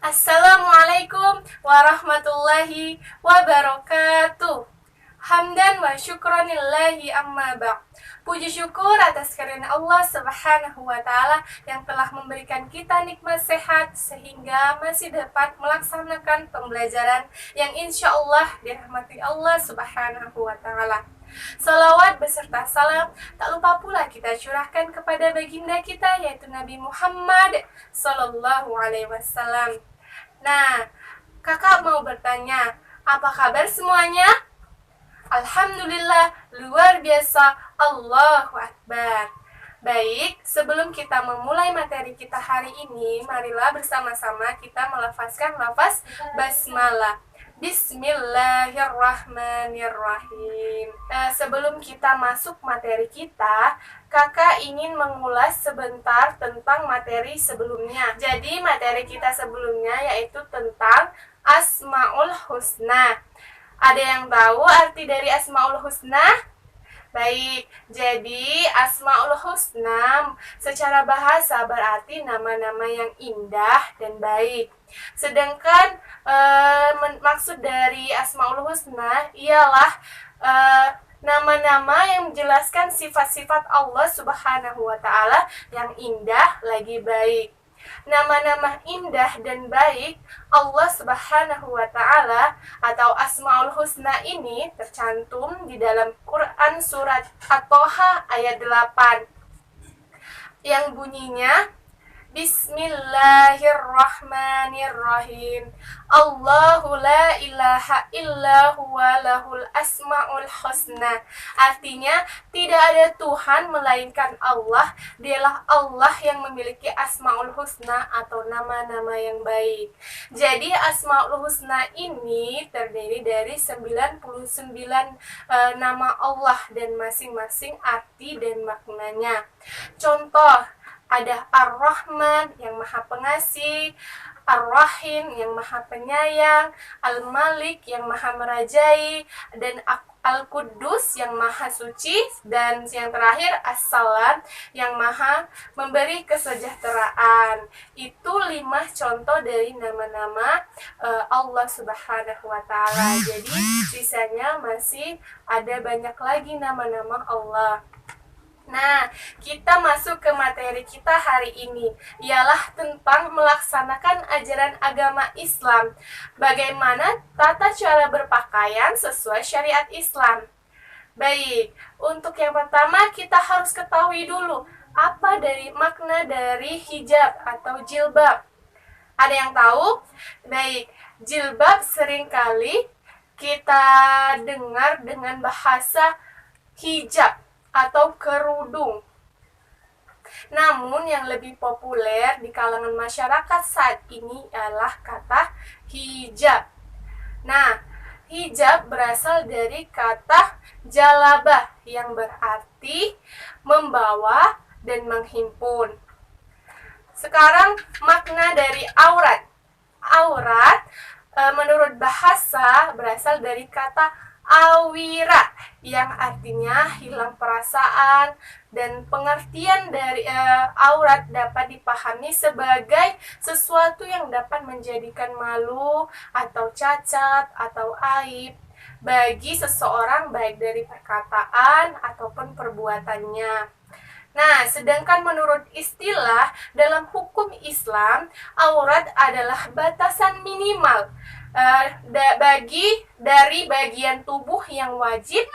Assalamualaikum warahmatullahi wabarakatuh. Hamdan wa syukronillahi amma ba'd. Puji syukur atas karunia Allah Subhanahu wa taala yang telah memberikan kita nikmat sehat sehingga masih dapat melaksanakan pembelajaran yang insya Allah dirahmati Allah Subhanahu wa taala. Salawat beserta salam tak lupa pula kita curahkan kepada baginda kita yaitu Nabi Muhammad Sallallahu Alaihi Wasallam. Nah, kakak mau bertanya, apa kabar semuanya? Alhamdulillah, luar biasa, Allahu Akbar. Baik, sebelum kita memulai materi kita hari ini, marilah bersama-sama kita melafazkan lafaz basmalah. Bismillahirrahmanirrahim. Sebelum kita masuk materi kita, kakak ingin mengulas sebentar tentang materi sebelumnya. Jadi materi kita sebelumnya yaitu tentang Asmaul Husna. Ada yang tahu arti dari Asmaul Husna? Baik, jadi Asmaul Husna secara bahasa berarti nama-nama yang indah dan baik. Sedangkan maksud dari Asmaul Husna ialah nama-nama yang menjelaskan sifat-sifat Allah Subhanahu wa taala yang indah lagi baik. Nama-nama indah dan baik Allah Subhanahu wa taala atau Asmaul Husna ini tercantum di dalam Quran surat At-Toha ayat 8 yang bunyinya Bismillahirrahmanirrahim. Allahu la ilaha illa huwa lahul asmaul husna. Artinya, tidak ada Tuhan melainkan Allah. Dialah Allah yang memiliki asmaul husna atau nama-nama yang baik. Jadi, asmaul husna ini terdiri dari 99 nama Allah dan masing-masing arti dan maknanya. Contoh, ada Ar-Rahman yang maha pengasih, Ar-Rahim yang maha penyayang, Al-Malik yang maha merajai, dan Al-Quddus yang maha suci, dan yang terakhir As-Salam yang maha memberi kesejahteraan. Itu 5 contoh dari nama-nama Allah Subhanahu wa taala. Jadi sisanya masih ada banyak lagi nama-nama Allah. Nah, kita masuk ke materi kita hari ini, ialah tentang melaksanakan ajaran agama Islam. Bagaimana tata cara berpakaian sesuai syariat Islam. Baik, untuk yang pertama kita harus ketahui dulu apa dari makna dari hijab atau jilbab. Ada yang tahu? Baik, jilbab seringkali kita dengar dengan bahasa hijab atau kerudung. Namun yang lebih populer di kalangan masyarakat saat ini adalah kata hijab. Nah, hijab berasal dari kata jalabah yang berarti membawa dan menghimpun. Sekarang makna dari aurat. Aurat menurut bahasa berasal dari kata awira yang artinya hilang perasaan, dan pengertian dari aurat dapat dipahami sebagai sesuatu yang dapat menjadikan malu atau cacat atau aib bagi seseorang baik dari perkataan ataupun perbuatannya. Nah, sedangkan menurut istilah dalam hukum Islam, aurat adalah batasan minimal dari bagian tubuh yang wajib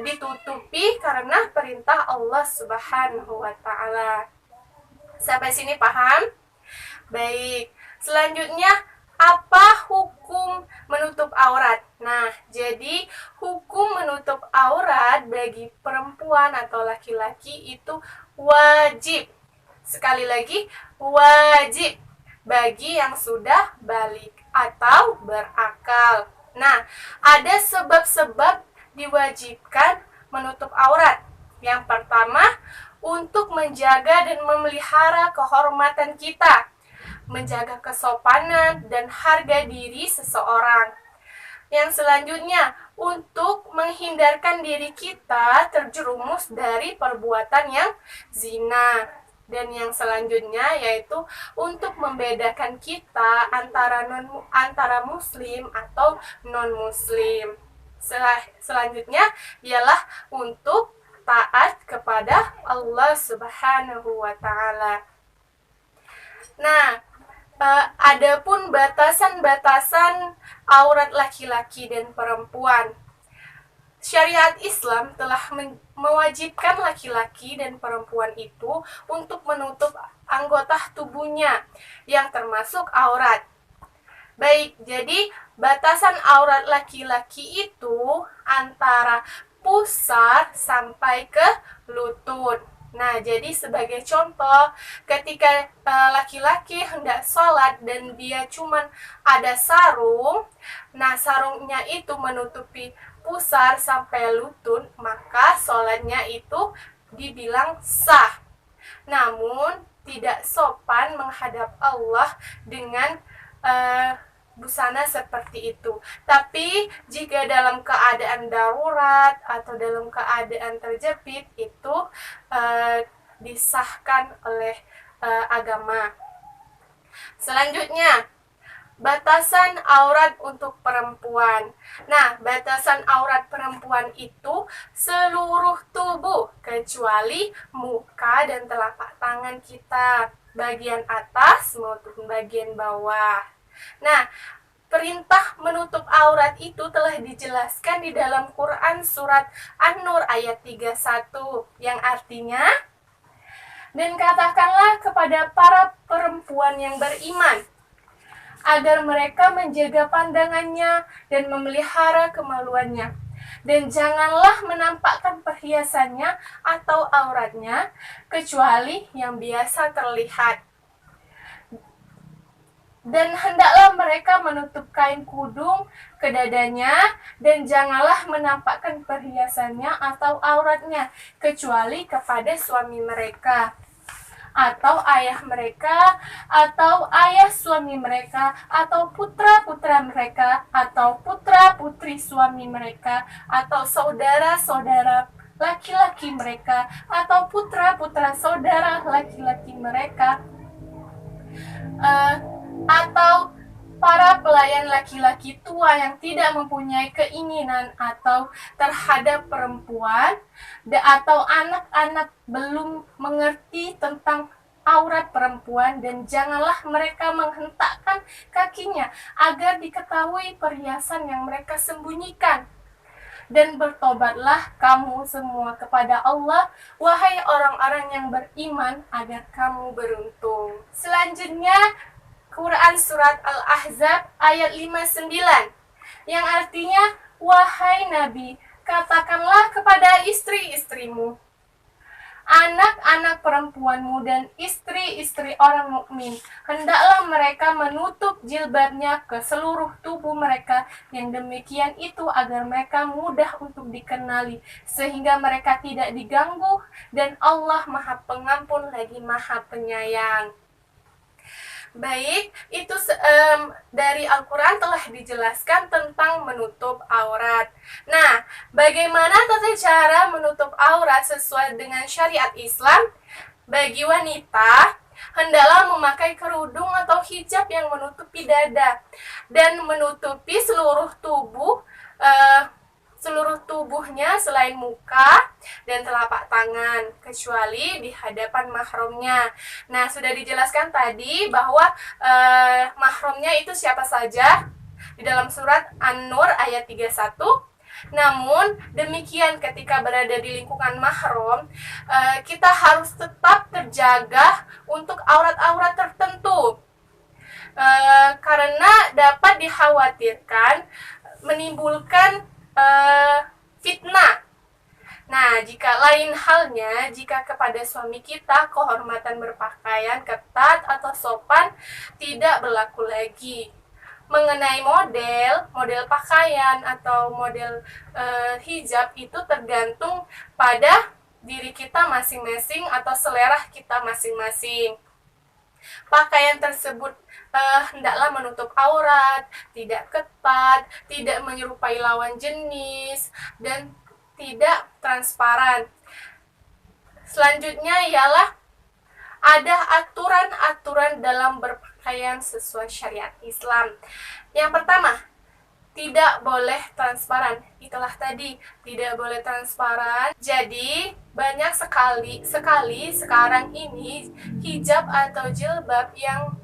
ditutupi karena perintah Allah Subhanahu wa taala. Sampai sini paham? Baik. Selanjutnya, apa hukum menutup aurat? Nah, jadi hukum menutup aurat bagi perempuan atau laki-laki itu wajib. Sekali lagi, wajib bagi yang sudah balik atau berakal. Nah, ada sebab-sebab diwajibkan menutup aurat. Yang pertama, untuk menjaga dan memelihara kehormatan kita, menjaga kesopanan dan harga diri seseorang. Yang selanjutnya, untuk menghindarkan diri kita terjerumus dari perbuatan yang zina. Dan yang selanjutnya yaitu untuk membedakan kita antara muslim atau non muslim. Selanjutnya ialah untuk taat kepada Allah Subhanahu wa taala. Nah, adapun batasan-batasan aurat laki-laki dan perempuan. Syariat Islam telah mewajibkan laki-laki dan perempuan itu untuk menutup anggota tubuhnya yang termasuk aurat. Baik, jadi batasan aurat laki-laki itu antara pusar sampai ke lutut. Nah, jadi sebagai contoh, ketika laki-laki hendak sholat dan dia cuman ada sarung, nah sarungnya itu menutupi pusar sampai lutut, maka sholatnya itu dibilang sah. Namun tidak sopan menghadap Allah dengan busana seperti itu. Tapi jika dalam keadaan darurat atau dalam keadaan terjepit, itu disahkan oleh agama. Selanjutnya, batasan aurat untuk perempuan. Nah, batasan aurat perempuan itu seluruh tubuh kecuali muka dan telapak tangan kita, bagian atas maupun bagian bawah. Nah, perintah menutup aurat itu telah dijelaskan di dalam Quran surat An-Nur ayat 31 yang artinya, dan katakanlah kepada para perempuan yang beriman agar mereka menjaga pandangannya dan memelihara kemaluannya, dan janganlah menampakkan perhiasannya atau auratnya kecuali yang biasa terlihat. Dan hendaklah mereka menutup kain kudung ke dadanya, dan janganlah menampakkan perhiasannya atau auratnya kecuali kepada suami mereka, atau ayah mereka, atau ayah suami mereka, atau putra-putra mereka, atau putra-putri suami mereka, atau saudara-saudara laki-laki mereka, atau putra-putra saudara laki-laki mereka, atau para pelayan laki-laki tua yang tidak mempunyai keinginan atau terhadap perempuan, atau anak-anak belum mengerti tentang aurat perempuan, dan janganlah mereka menghentakkan kakinya agar diketahui perhiasan yang mereka sembunyikan. Dan bertobatlah kamu semua kepada Allah, wahai orang-orang yang beriman, agar kamu beruntung. Selanjutnya, Quran surat Al-Ahzab ayat 59 yang artinya, wahai Nabi, katakanlah kepada istri-istrimu, anak-anak perempuanmu dan istri-istri orang mukmin, hendaklah mereka menutup jilbabnya ke seluruh tubuh mereka, yang demikian itu agar mereka mudah untuk dikenali, sehingga mereka tidak diganggu, dan Allah Maha Pengampun lagi Maha Penyayang. Baik, itu dari Al-Quran telah dijelaskan tentang menutup aurat. Nah, bagaimana tata cara menutup aurat sesuai dengan syariat Islam? Bagi wanita, hendaklah memakai kerudung atau hijab yang menutupi dada dan menutupi seluruh tubuhnya selain muka dan telapak tangan, kecuali di hadapan mahramnya. Nah, sudah dijelaskan tadi bahwa mahramnya itu siapa saja di dalam surat An-Nur ayat 31. Namun demikian, ketika berada di lingkungan mahram, kita harus tetap terjaga untuk aurat-aurat tertentu, karena dapat dikhawatirkan menimbulkan fitnah. Nah, jika lain halnya, jika kepada suami kita kehormatan berpakaian ketat atau sopan tidak berlaku lagi. Mengenai model pakaian atau model hijab, itu tergantung pada diri kita masing-masing atau selera kita masing-masing. Pakaian tersebut hendaklah menutup aurat, tidak ketat, tidak menyerupai lawan jenis, dan tidak transparan. Selanjutnya ialah ada aturan-aturan dalam berpakaian sesuai syariat Islam. Yang pertama, tidak boleh transparan. Itulah tadi, tidak boleh transparan. Jadi banyak sekali sekarang ini hijab atau jilbab yang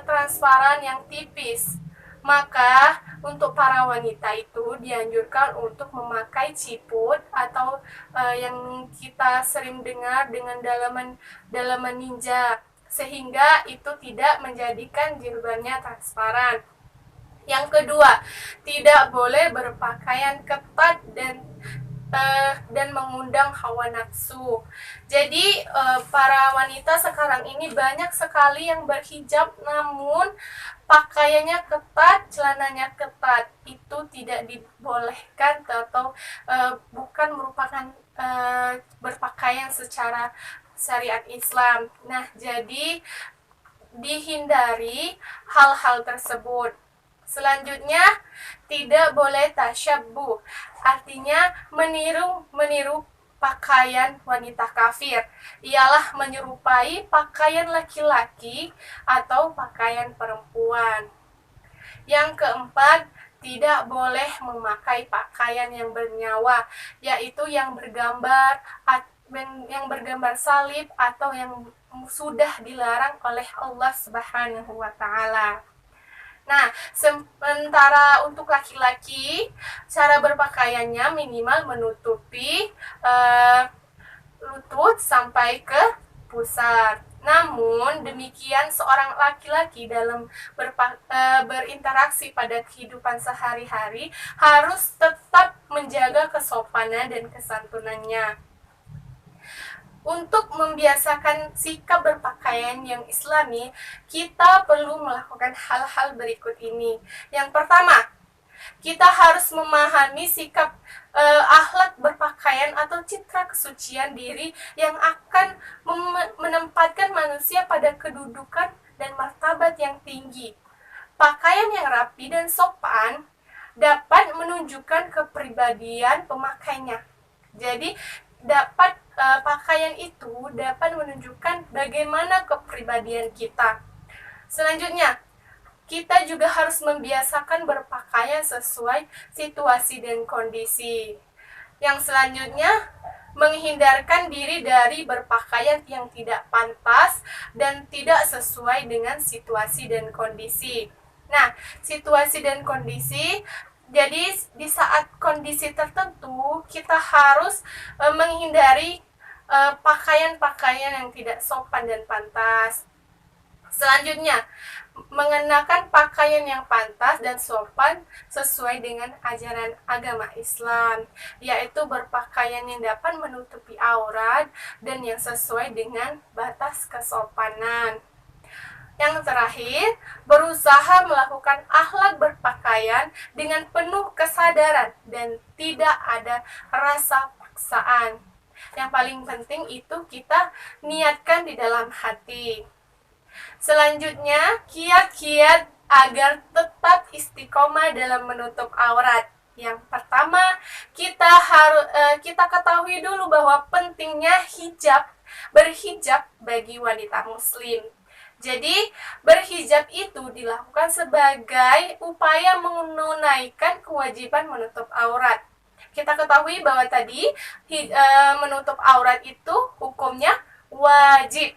transparan, yang tipis. Maka untuk para wanita itu dianjurkan untuk memakai ciput atau yang kita sering dengar dengan dalaman ninja, sehingga itu tidak menjadikan jilbabnya transparan. Yang kedua, tidak boleh berpakaian ketat dan mengundang hawa nafsu. Jadi para wanita sekarang ini banyak sekali yang berhijab namun pakaiannya ketat, celananya ketat. Itu tidak dibolehkan atau bukan merupakan berpakaian secara syariat Islam. Nah, jadi dihindari hal-hal tersebut. Selanjutnya, tidak boleh tasyabbuh, artinya meniru pakaian wanita kafir. Ialah menyerupai pakaian laki-laki atau pakaian perempuan. Yang keempat, tidak boleh memakai pakaian yang bernyawa, yaitu yang bergambar salib atau yang sudah dilarang oleh Allah Subhanahu wa taala. Nah, sementara untuk laki-laki, cara berpakaiannya minimal menutupi lutut sampai ke pusar. Namun demikian, seorang laki-laki dalam berinteraksi pada kehidupan sehari-hari harus tetap menjaga kesopanan dan kesantunannya. Untuk membiasakan sikap berpakaian yang islami, kita perlu melakukan hal-hal berikut ini. Yang pertama, kita harus memahami sikap akhlak berpakaian atau citra kesucian diri yang akan menempatkan manusia pada kedudukan dan martabat yang tinggi. Pakaian yang rapi dan sopan dapat menunjukkan kepribadian pemakainya. Jadi pakaian itu dapat menunjukkan bagaimana kepribadian kita. Selanjutnya, kita juga harus membiasakan berpakaian sesuai situasi dan kondisi. Yang selanjutnya, menghindarkan diri dari berpakaian yang tidak pantas dan tidak sesuai dengan situasi dan kondisi. Nah, situasi dan kondisi, jadi di saat kondisi tertentu kita harus menghindari pakaian-pakaian yang tidak sopan dan pantas. Selanjutnya, mengenakan pakaian yang pantas dan sopan sesuai dengan ajaran agama Islam, yaitu berpakaian yang dapat menutupi aurat dan yang sesuai dengan batas kesopanan. Yang terakhir, berusaha melakukan akhlak berpakaian dengan penuh kesadaran dan tidak ada rasa paksaan. Yang paling penting itu kita niatkan di dalam hati. Selanjutnya, kiat-kiat agar tetap istiqomah dalam menutup aurat. Yang pertama, kita ketahui dulu bahwa pentingnya berhijab bagi wanita muslim. Jadi, berhijab itu dilakukan sebagai upaya menunaikan kewajiban menutup aurat. Kita ketahui bahwa tadi menutup aurat itu hukumnya wajib.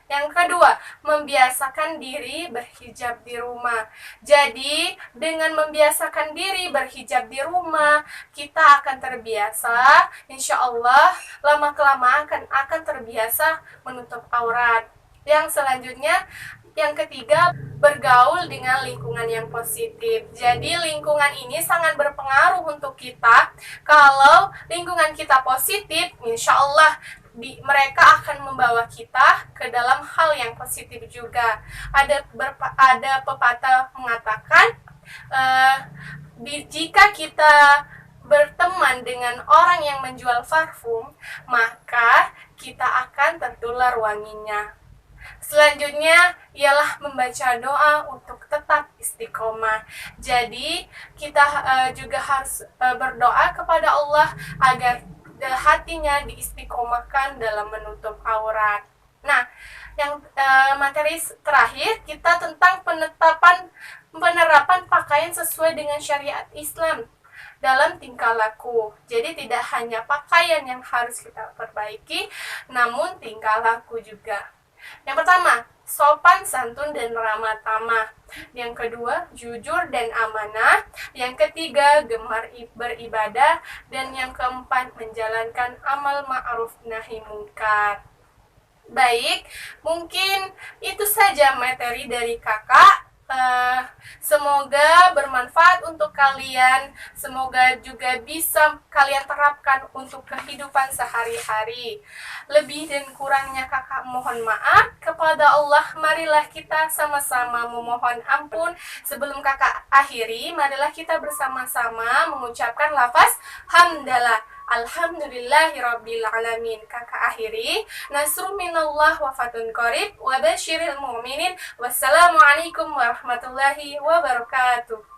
Yang kedua, membiasakan diri berhijab di rumah. Jadi, dengan membiasakan diri berhijab di rumah, kita akan terbiasa, insya Allah, lama-kelamaan akan terbiasa menutup aurat. Yang selanjutnya, yang ketiga, bergaul dengan lingkungan yang positif. Jadi lingkungan ini sangat berpengaruh untuk kita. Kalau lingkungan kita positif, insya Allah mereka akan membawa kita ke dalam hal yang positif juga. Ada pepatah mengatakan, jika kita berteman dengan orang yang menjual parfum, maka kita akan tertular wanginya. Selanjutnya ialah membaca doa untuk tetap istiqomah. Jadi kita juga harus berdoa kepada Allah agar hatinya diistiqomahkan dalam menutup aurat. Nah, yang materi terakhir kita tentang penerapan pakaian sesuai dengan syariat Islam dalam tingkah laku. Jadi tidak hanya pakaian yang harus kita perbaiki, namun tingkah laku juga. Yang pertama, sopan, santun, dan ramah tamah. Yang kedua, jujur dan amanah. Yang ketiga, gemar beribadah. Dan yang keempat, menjalankan amal ma'ruf nahi mungkar. Baik, mungkin itu saja materi dari kakak. Semoga bermanfaat untuk kalian. Semoga juga bisa kalian terapkan untuk kehidupan sehari-hari. Lebih dan kurangnya kakak mohon maaf. Kepada Allah, marilah kita sama-sama memohon ampun. Sebelum kakak akhiri, marilah kita bersama-sama mengucapkan lafaz hamdalah. Alhamdulillahirabbil alamin. Kakak akhiri, nasrun minallah wa fatun qarib wa basyiril mu'minin. Wassalamualaikum warahmatullahi wabarakatuh.